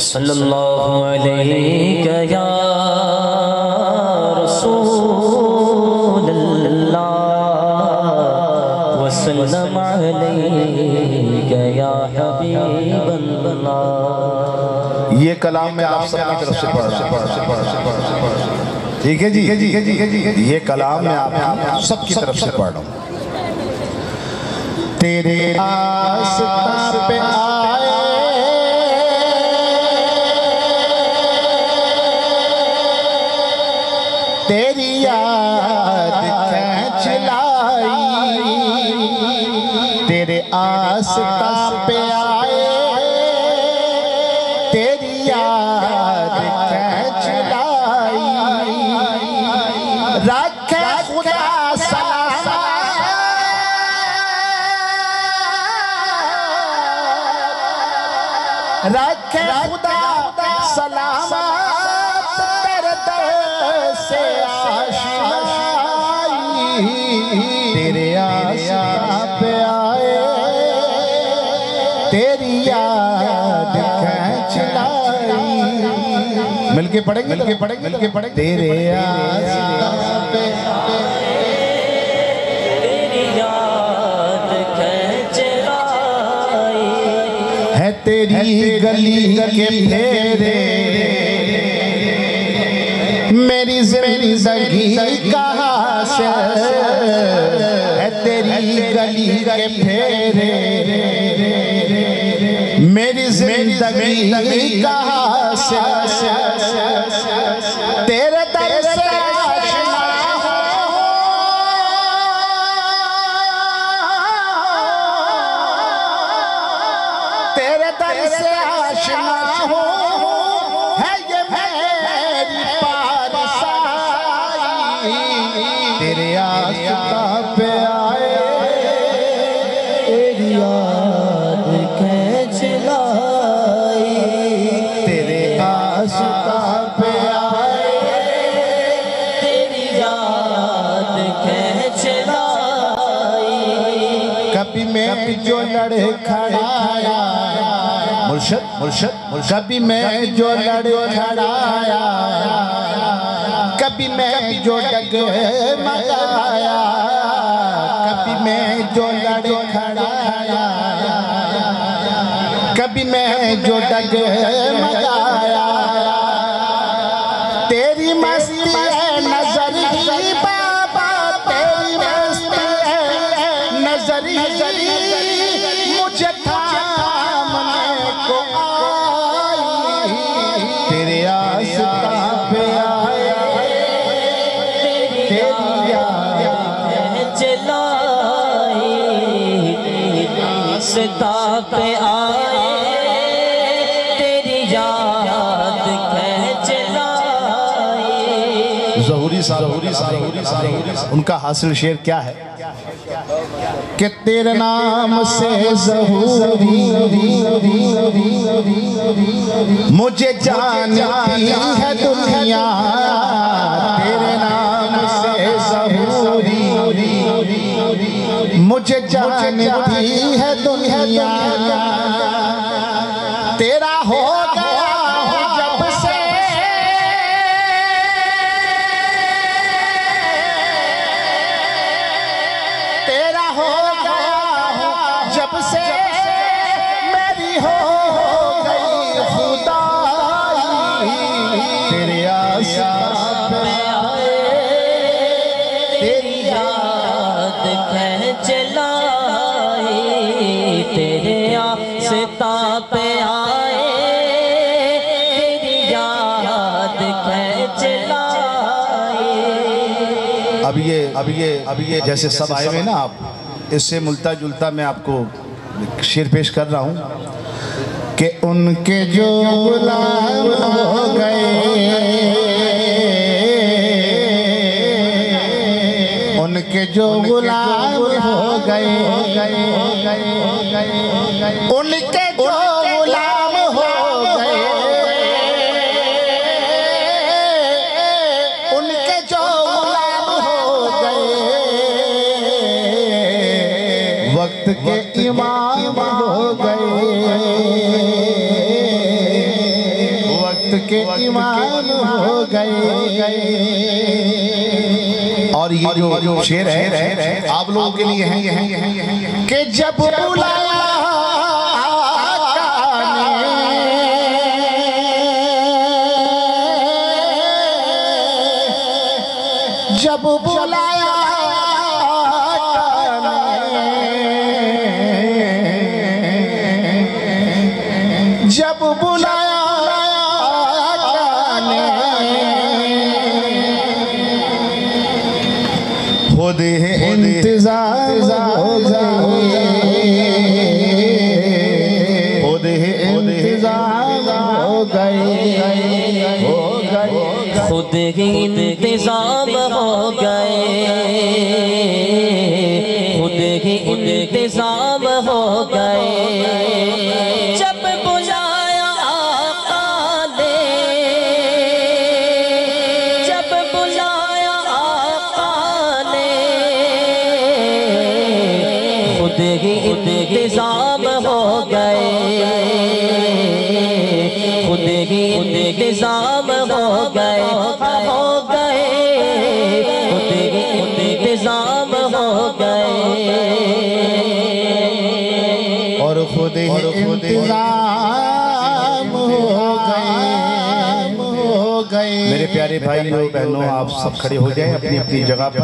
सल्लल्लाहु अलैहि या रसूलल्लाह वसल्लम अलैहि या हबीबल्लाह। ये कलाम मैं आप सबकी तरफ से पढ़ रहा हूँ। ठीक है जी, ये कलाम मैं आप सबकी तरफ से पढ़ रहा हूँ। तेरे आस्था पे आए तेरी याद खींच लाई, तेरे आस्था पे आए तेरी याद खींच लाई, रखे खुदा सलामत, रखे खुदा सलामत तेरे दर से आशियाई, तेरे आशिया पे आए तेरी याद खींच लाई। मिलके पढ़ेंगे तेरे आशिया पे तेरी याद खींच लाई, है तेरी गली के फेरे मेरी जिंदगी कहाँ से, है तेरी गली के फेरे मेरी जिंदगी कहाँ से, तेरे दर से आशिना हो, तेरे दर से आशिना हो, है ये मेरी पारसाई, तेरे आस्था पे आए तेरी याद खींच लाई, तेरे आस्था पे आए तेरी याद खींच लाई। कभी मैं जो लड़े खड़ाया मुर्शद कभी मैं जो लड़े खड़ाया, कभी मैं जो डगमगाया, कभी मैं जो लड़े खड़ाया, कभी मैं जो डगमगाया, तेरी मस्ती है नजर ही बाबा, तेरी मस्ती है नजर ही मुझे थामने को आई, तेरे आस्था पे आए तेरी याद खींच लाई, तेरी आस्था पे आए तेरी याद खींच लाई। ज़हूरी साहब उनका हासिल शेर क्या है कि तेरे नाम से ज़हूरी मुझे जानती है दुनिया, तेरे नाम से ज़हूरी मुझे जानती है दुनिया, तेरा हो गया हूँ जब से तेरा हो गया हूँ जब से मेरी हो गई खुदाई, तेरे आस्था पे आए तेरी याद खींच लाई, तेरे आस्था पे आए तेरी याद खींच लाई। अब ये जैसे सब आए हुए ना आप, इससे मिलता जुलता मैं आपको शेर पेश कर रहा हूँ कि उनके जो गुलाम हो गए, उनके जो गुलाम हो गए, उनके जो गुलाम हो गए, उनके जो गुलाम हो गए, वक्त के इमाम हो गए, वक्त के इमाम हो गए। और ये जो शेर है आप लोगों के लिए है कि जब बुलाया जब बुलाया जब बुलाया खुद इंतजार हो गए, खुद इंतजार हो गए, खुद ही इंतजाम हो गए, खुद ही इंतजाम हो गए। जब बुलाया आका ने, जब बुलाया आका ने, खुद ही इंतजाम हो गए, खुद ही इंतजाम हो गए, हो गए, खुद ही इंतजाम हो गए, और खुद ही इंतजाम हो गए। मेरे प्यारे भाइयों बहनों, आप सब खड़े हो जाएं अपनी अपनी जगह पर।